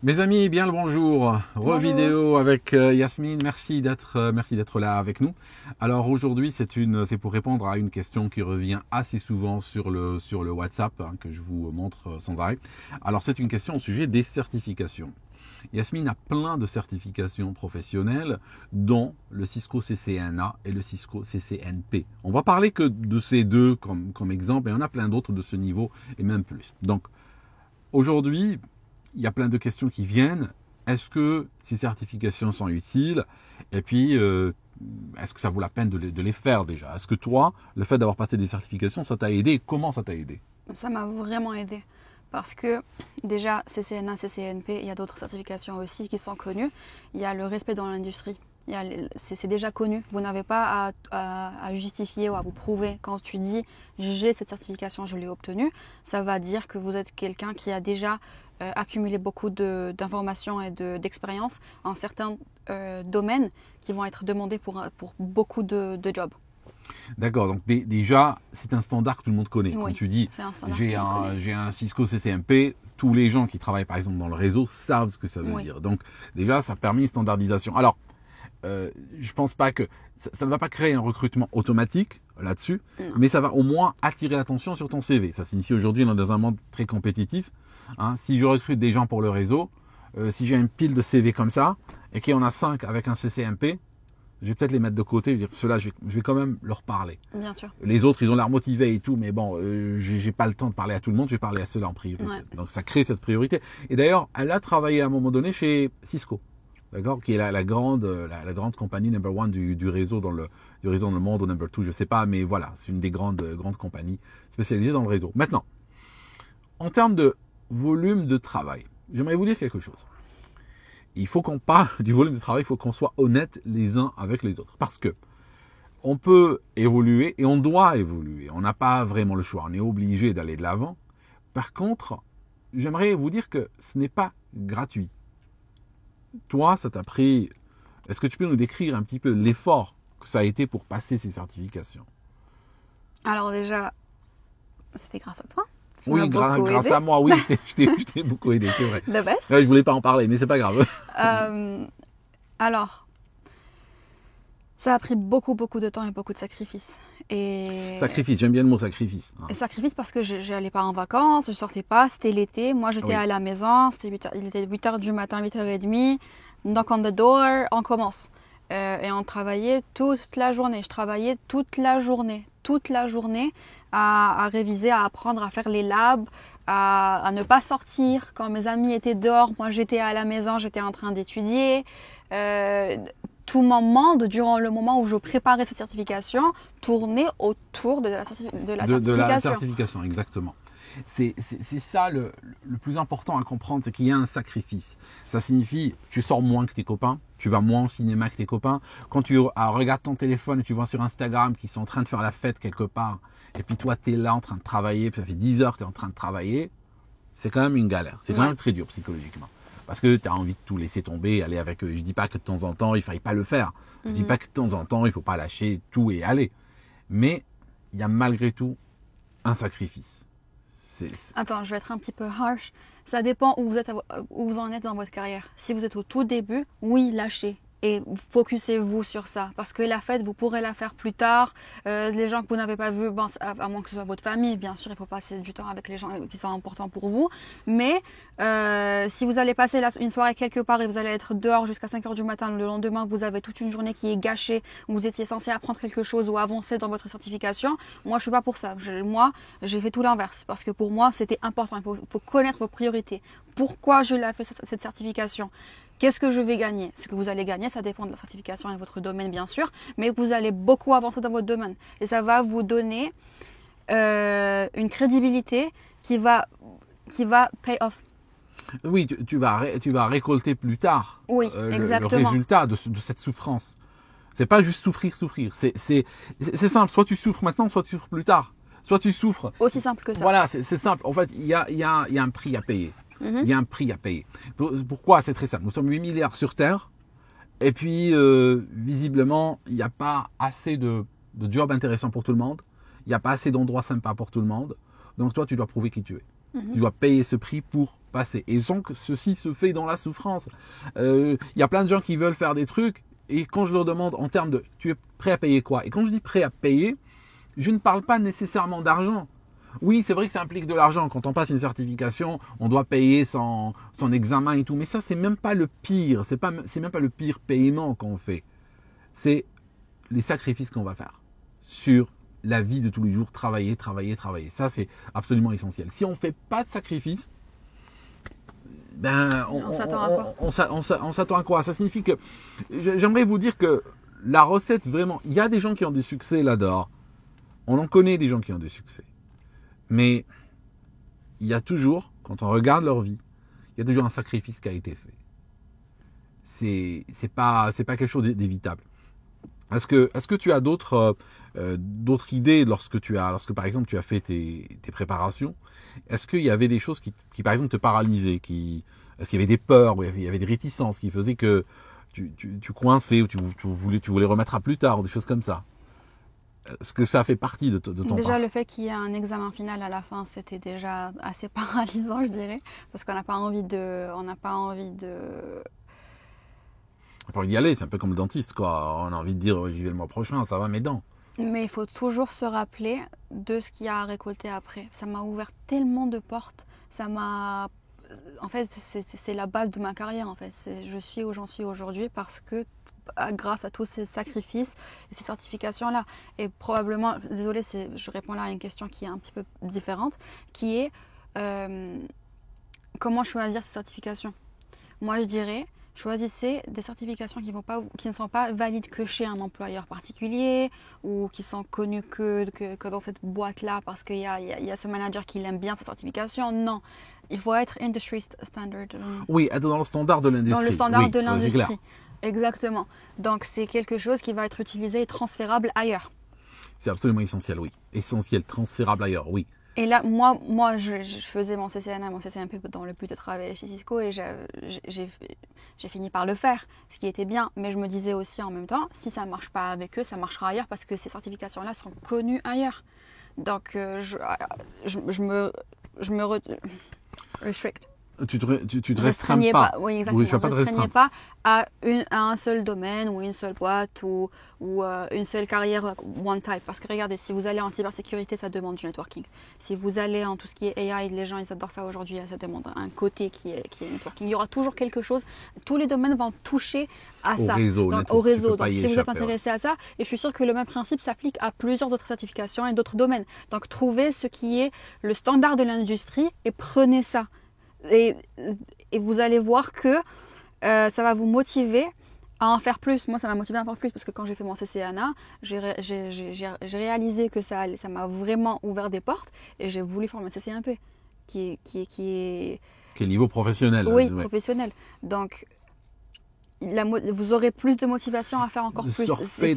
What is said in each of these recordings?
Mes amis, bien le bonjour. Revidéo avec Yasmine. Merci d'être là avec nous. Alors aujourd'hui, c'est pour répondre à une question qui revient assez souvent sur le WhatsApp que je vous montre sans arrêt. Alors c'est une question au sujet des certifications. Yasmine a plein de certifications professionnelles, dont le Cisco CCNA et le Cisco CCNP. On va parler que de ces deux comme exemple, et on a plein d'autres de ce niveau et même plus. Donc aujourd'hui, il y a plein de questions qui viennent. Est-ce que ces certifications sont utiles? Et puis, est-ce que ça vaut la peine de les faire déjà? Est-ce que toi, le fait d'avoir passé des certifications, ça t'a aidé? Comment ça t'a aidé? Ça m'a vraiment aidé. Parce que déjà, CCNA, CCNP, il y a d'autres certifications aussi qui sont connues. Il y a le respect dans l'industrie. C'est déjà connu. Vous n'avez pas à justifier ou à vous prouver. Quand tu dis j'ai cette certification, je l'ai obtenue, ça va dire que vous êtes quelqu'un qui a déjà accumulé beaucoup d'informations et d'expérience en certains domaines qui vont être demandés pour beaucoup de jobs. D'accord, donc déjà, c'est un standard que tout le monde connaît. Oui, quand tu dis j'ai un Cisco CCNP, tous les gens qui travaillent par exemple dans le réseau savent ce que ça veut dire. Donc déjà, ça permet une standardisation. Alors, je pense pas que ça ne va pas créer un recrutement automatique là-dessus, mais ça va au moins attirer l'attention sur ton CV. Ça signifie aujourd'hui, on est dans un monde très compétitif. Si je recrute des gens pour le réseau, si j'ai une pile de CV comme ça, et qu'il y en a 5 avec un CCNP, je vais peut-être les mettre de côté, je vais dire ceux-là, je vais quand même leur parler. Bien sûr. Les autres, ils ont l'air motivés et tout, mais bon, j'ai pas le temps de parler à tout le monde, je vais parler à ceux-là en priorité. Ouais. Donc ça crée cette priorité. Et d'ailleurs, elle a travaillé à un moment donné chez Cisco. D'accord, qui est la grande compagnie number one du réseau dans le monde, ou number two, je sais pas, mais voilà, c'est une des grandes compagnies spécialisées dans le réseau. Maintenant, en termes de volume de travail, j'aimerais vous dire quelque chose. Il faut qu'on parle du volume de travail, il faut qu'on soit honnête les uns avec les autres, parce que on peut évoluer et on doit évoluer. On n'a pas vraiment le choix, on est obligé d'aller de l'avant. Par contre, j'aimerais vous dire que ce n'est pas gratuit. Toi, ça t'a pris... Est-ce que tu peux nous décrire un petit peu l'effort que ça a été pour passer ces certifications? Alors déjà, c'était grâce à toi. Oui, grâce à moi, oui, je t'ai beaucoup aidé, c'est vrai. The best. Ouais, je voulais pas en parler, mais c'est pas grave. Alors, ça a pris beaucoup de temps et beaucoup de sacrifices. Sacrifice, j'aime bien le mot sacrifice. Sacrifice parce que je n'allais pas en vacances, je sortais pas, c'était l'été. Moi, j'étais à la maison, il était 8h du matin, 8h30. Knock on the door, on commence. Et on travaillait toute la journée. Je travaillais toute la journée à réviser, à apprendre à faire les labs, à ne pas sortir. Quand mes amis étaient dehors, moi j'étais à la maison, j'étais en train d'étudier. Tout mon monde, durant le moment où je préparais cette certification, tournait autour de la certification. De la certification, exactement. C'est ça le plus important à comprendre, c'est qu'il y a un sacrifice. Ça signifie tu sors moins que tes copains, tu vas moins au cinéma que tes copains. Quand tu regardes ton téléphone et tu vois sur Instagram qu'ils sont en train de faire la fête quelque part, et puis toi tu es là en train de travailler, puis ça fait 10 heures que tu es en train de travailler, c'est quand même une galère. C'est quand même très dur psychologiquement. Parce que tu as envie de tout laisser tomber, aller avec eux. Je dis pas que de temps en temps, il ne faille pas le faire. Je dis pas que de temps en temps, il ne faut pas lâcher tout et aller. Mais il y a malgré tout un sacrifice. Attends, je vais être un petit peu harsh. Ça dépend où vous en êtes dans votre carrière. Si vous êtes au tout début, oui, lâchez. Et focussez-vous sur ça. Parce que la fête, vous pourrez la faire plus tard. Les gens que vous n'avez pas vus, bon, à moins que ce soit votre famille, bien sûr, il faut passer du temps avec les gens qui sont importants pour vous. Mais si vous allez passer une soirée quelque part et vous allez être dehors jusqu'à 5h du matin, le lendemain, vous avez toute une journée qui est gâchée, vous étiez censé apprendre quelque chose ou avancer dans votre certification. Moi, je ne suis pas pour ça. Moi, j'ai fait tout l'inverse. Parce que pour moi, c'était important. Il faut connaître vos priorités. Pourquoi je l'ai fait cette certification ? Qu'est-ce que je vais gagner? Ce que vous allez gagner, ça dépend de la certification et de votre domaine, bien sûr, mais vous allez beaucoup avancer dans votre domaine. Et ça va vous donner une crédibilité qui va pay off. Oui, tu vas récolter plus tard le résultat de cette souffrance. C'est pas juste souffrir. C'est simple, soit tu souffres maintenant, soit tu souffres plus tard. Soit tu souffres. Aussi simple que ça. Voilà, c'est simple. En fait, il y a un prix à payer. Il y a un prix à payer. Pourquoi? C'est très simple. Nous sommes 8 milliards sur Terre. Et puis, visiblement, il n'y a pas assez de jobs intéressants pour tout le monde. Il n'y a pas assez d'endroits sympas pour tout le monde. Donc, toi, tu dois prouver qui tu es. Tu dois payer ce prix pour passer. Et sans que ceci se fait dans la souffrance. Il y a plein de gens qui veulent faire des trucs, et quand je leur demande en termes de « tu es prêt à payer quoi ?» Et quand je dis prêt à payer, je ne parle pas nécessairement d'argent. Oui, c'est vrai que ça implique de l'argent. Quand on passe une certification, on doit payer son examen et tout. Mais ça, c'est même pas le pire. C'est même pas le pire paiement qu'on fait. C'est les sacrifices qu'on va faire sur la vie de tous les jours. Travailler. Ça, c'est absolument essentiel. Si on ne fait pas de sacrifices, ben, on s'attend à quoi? On s'attend à quoi? Ça signifie que j'aimerais vous dire que la recette, vraiment, il y a des gens qui ont du succès là-dedans. On en connaît des gens qui ont du succès. Mais il y a toujours, quand on regarde leur vie, il y a toujours un sacrifice qui a été fait. C'est pas quelque chose d'évitable. Est-ce que tu as d'autres idées lorsque par exemple tu as fait tes préparations? Est-ce qu'il y avait des choses qui par exemple te paralysaient? Est-ce qu'il y avait des peurs, ou il y avait des réticences qui faisaient que tu coinçais, ou tu voulais remettre à plus tard, ou des choses comme ça? Est-ce que ça fait partie de ton Déjà, le fait qu'il y ait un examen final à la fin, c'était déjà assez paralysant, je dirais, parce qu'on n'a pas envie d'y aller. C'est un peu comme le dentiste, quoi. On a envie de dire, j'y vais le mois prochain, ça va mes dents. Mais il faut toujours se rappeler de ce qu'il y a à récolter après. Ça m'a ouvert tellement de portes. En fait, c'est la base de ma carrière. En fait, je suis où j'en suis aujourd'hui parce que grâce à tous ces sacrifices et ces certifications-là. Et probablement, désolée, je réponds là à une question qui est un petit peu différente, qui est comment choisir ces certifications? Moi, je dirais, choisissez des certifications qui ne sont pas valides que chez un employeur particulier ou qui sont connues que dans cette boîte-là parce qu'il y a ce manager qui aime bien cette certification. Non, il faut être industry standard. Oui, être dans le standard de l'industrie. Dans le standard de l'industrie. Exactement. Donc, c'est quelque chose qui va être utilisé et transférable ailleurs. C'est absolument essentiel, oui. Essentiel, transférable ailleurs, oui. Et là, moi je faisais mon CCNA, mon CCNP dans le but de travailler chez Cisco et j'ai fini par le faire, ce qui était bien. Mais je me disais aussi en même temps, si ça ne marche pas avec eux, ça marchera ailleurs parce que ces certifications-là sont connues ailleurs. Donc, je me restrict. Tu te restreins pas. Oui, exactement. Oui, je ne me restreignais pas à un seul domaine ou une seule boîte ou une seule carrière one type. Parce que regardez, si vous allez en cybersécurité, ça demande du networking. Si vous allez en tout ce qui est AI, les gens ils adorent ça aujourd'hui, ça demande un côté qui est networking. Il y aura toujours quelque chose. Tous les domaines vont toucher à ça. Au réseau. Donc si vous êtes intéressé à ça, et je suis sûre que le même principe s'applique à plusieurs autres certifications et d'autres domaines. Donc trouvez ce qui est le standard de l'industrie et prenez ça. Et vous allez voir que ça va vous motiver à en faire plus. Moi, ça m'a motivé à en faire plus parce que quand j'ai fait mon CCNA, j'ai réalisé que ça m'a vraiment ouvert des portes et j'ai voulu faire mon CCNP qui est niveau professionnel. Oui, professionnel. Donc, vous aurez plus de motivation à faire encore plus. Surfer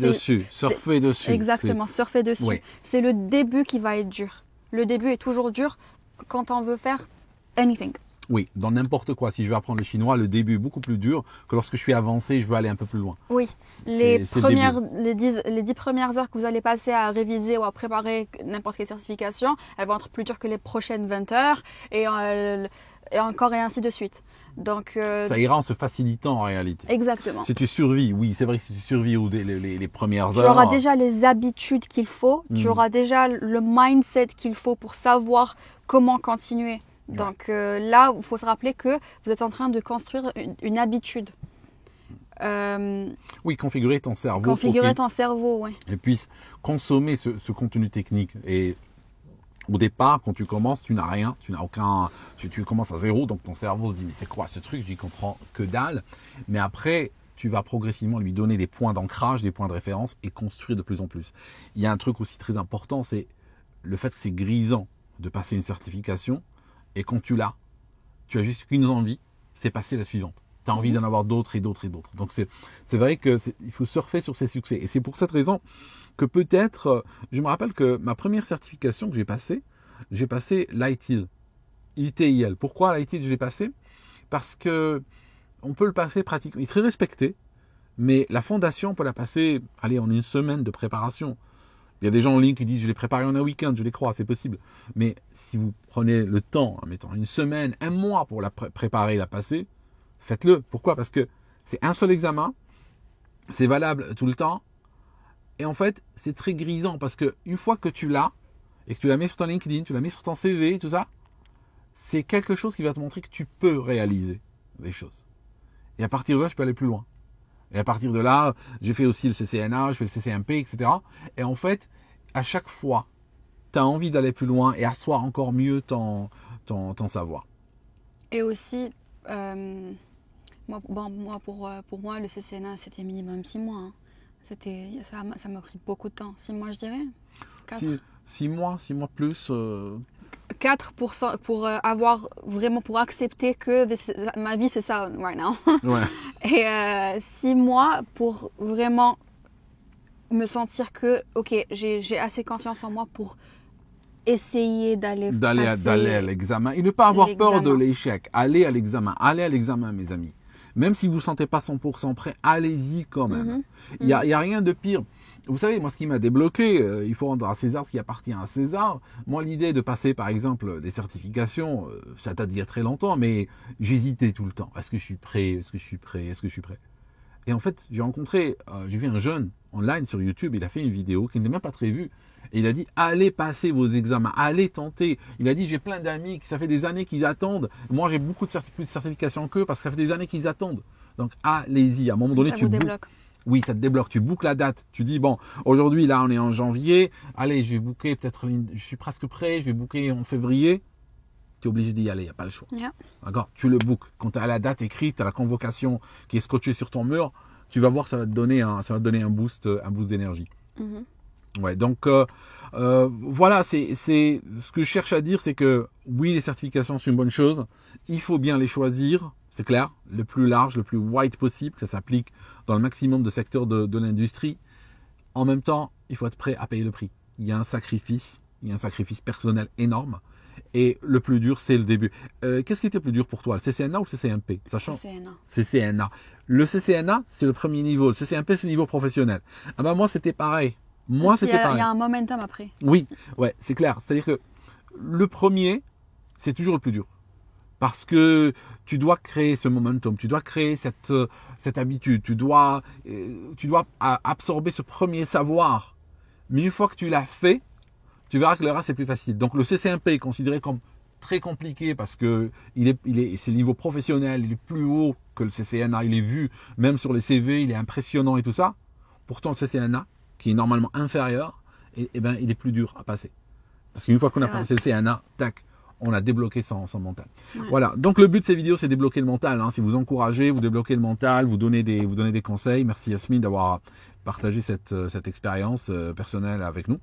dessus. Exactement, surfer dessus. Oui. C'est le début qui va être dur. Le début est toujours dur quand on veut faire anything. Oui, dans n'importe quoi. Si je veux apprendre le chinois, le début est beaucoup plus dur que lorsque je suis avancé et je veux aller un peu plus loin. Oui, les 10 premières heures que vous allez passer à réviser ou à préparer n'importe quelle certification, elles vont être plus dures que les prochaines 20 heures et encore et ainsi de suite. Donc, ça ira en se facilitant en réalité. Exactement. Si tu survis, oui, c'est vrai que si tu survis les premières heures. Tu auras déjà les habitudes qu'il faut, tu auras déjà le mindset qu'il faut pour savoir comment continuer. Donc là, il faut se rappeler que vous êtes en train de construire une habitude. Oui, configurer ton cerveau. Configurer ton cerveau, oui. Et puis consommer ce contenu technique. Et au départ, quand tu commences, tu n'as rien, tu n'as aucun, tu commences à zéro, donc ton cerveau se dit mais c'est quoi ce truc, j'y comprends que dalle. Mais après, tu vas progressivement lui donner des points d'ancrage, des points de référence et construire de plus en plus. Il y a un truc aussi très important, c'est le fait que c'est grisant de passer une certification. Et quand tu l'as, tu as juste qu'une envie, c'est passer la suivante. Tu as envie d'en avoir d'autres et d'autres et d'autres. Donc c'est vrai qu'il faut surfer sur ses succès. Et c'est pour cette raison que peut-être, je me rappelle que ma première certification que j'ai passée l'ITIL. ITIL. Pourquoi l'ITIL je l'ai passé? Parce que on peut le passer pratiquement. Il est très respecté, mais la fondation, on peut la passer en une semaine de préparation. Il y a des gens en ligne qui disent, je l'ai préparé en un week-end, je les crois, c'est possible. Mais si vous prenez le temps, mettons une semaine, un mois pour la préparer, la passer, faites-le. Pourquoi? Parce que c'est un seul examen, c'est valable tout le temps. Et en fait, c'est très grisant parce que une fois que tu l'as, et que tu la mets sur ton LinkedIn, tu la mets sur ton CV, tout ça, c'est quelque chose qui va te montrer que tu peux réaliser des choses. Et à partir de là, je peux aller plus loin. Et à partir de là, j'ai fait aussi le CCNA, je fais le CCNP, etc. Et en fait, à chaque fois, tu as envie d'aller plus loin et asseoir encore mieux ton savoir. Et aussi, pour moi, le CCNA, c'était minimum 6 mois. Hein. Ça m'a pris beaucoup de temps. 6 mois, je dirais. 6 mois plus. 4 pour avoir vraiment, pour accepter que ma vie, c'est ça right now. Ouais. Et 6 mois pour vraiment me sentir que, ok, j'ai assez confiance en moi pour essayer d'aller à l'examen. Et ne pas avoir peur de l'échec. Allez à l'examen, mes amis. Même si vous ne vous sentez pas 100% prêt, allez-y quand même. Il n'y a rien de pire. Vous savez, moi, ce qui m'a débloqué, il faut rendre à César ce qui appartient à César. Moi, l'idée de passer, par exemple, des certifications, ça date d'il y a très longtemps, mais j'hésitais tout le temps. Est-ce que je suis prêt? Est-ce que je suis prêt? Est-ce que je suis prêt? Et en fait, j'ai vu un jeune online sur YouTube, il a fait une vidéo qui n'était même pas très vue. Et il a dit, allez passer vos examens, allez tenter. Il a dit, j'ai plein d'amis, ça fait des années qu'ils attendent. Moi, j'ai beaucoup plus de certifications qu'eux parce que ça fait des années qu'ils attendent. Donc, allez-y. À un moment donné, tu débloques. Oui, ça te débloque. Tu bookes la date. Tu dis, bon, aujourd'hui, là, on est en janvier. Allez, je vais booker peut-être, je suis presque prêt, je vais booker en février. Tu es obligé d'y aller, il n'y a pas le choix. Yeah. D'accord? Tu le bookes. Quand tu as la date écrite, tu as la convocation qui est scotchée sur ton mur, tu vas voir, ça va te donner un boost d'énergie. Ouais, donc voilà, c'est ce que je cherche à dire, c'est que oui, les certifications c'est une bonne chose. Il faut bien les choisir, c'est clair, le plus large, le plus wide possible, que ça s'applique dans le maximum de secteurs de l'industrie. En même temps, il faut être prêt à payer le prix. Il y a un sacrifice personnel énorme. Et le plus dur, c'est le début. Qu'est-ce qui était plus dur pour toi, le CCNA ou le CCNP? CCNA. Le CCNA, c'est le premier niveau. Le CCNP, c'est le niveau professionnel. Ah ben moi, c'était pareil. Il y a un momentum après. Oui, ouais, c'est clair. C'est-à-dire que le premier, c'est toujours le plus dur. Parce que tu dois créer ce momentum, tu dois créer cette habitude, tu dois absorber ce premier savoir. Mais une fois que tu l'as fait, tu verras que le reste c'est plus facile. Donc le CCNP est considéré comme très compliqué parce que c'est le niveau professionnel, il est plus haut que le CCNA, il est vu même sur les CV, il est impressionnant et tout ça. Pourtant le CCNA, qui est normalement inférieur, il est plus dur à passer. Parce qu'une fois qu'on a passé le CNA, tac, on a débloqué son mental. Ouais. Voilà. Donc le but de ces vidéos, c'est débloquer le mental. Hein. C'est vous encourager, vous débloquer le mental, vous donner des conseils. Merci Yasmine d'avoir partagé cette expérience personnelle avec nous.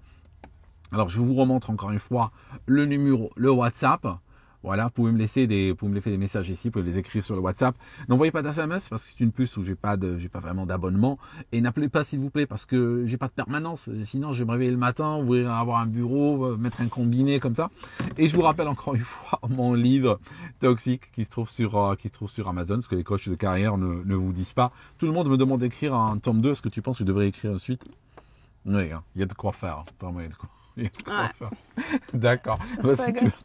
Alors je vous remontre encore une fois le numéro, le WhatsApp. Voilà, vous pouvez me laisser des messages ici, vous pouvez les écrire sur le WhatsApp. N'envoyez pas d'SMS parce que c'est une puce où j'ai pas vraiment d'abonnement. Et n'appelez pas s'il vous plaît parce que j'ai pas de permanence. Sinon je vais me réveiller le matin, avoir un bureau, mettre un combiné comme ça. Et je vous rappelle encore une fois mon livre Toxique qui se trouve sur Amazon, ce que les coachs de carrière ne vous disent pas. Tout le monde me demande d'écrire un tome 2. Est-ce que tu penses que je devrais écrire ensuite? Oui, il y a de quoi faire. Vraiment, il y a de quoi. Ouais. D'accord.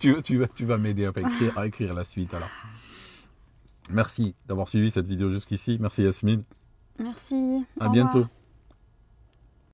Tu vas m'aider à écrire la suite alors. Merci d'avoir suivi cette vidéo jusqu'ici. Merci Yasmine. Merci. À bientôt.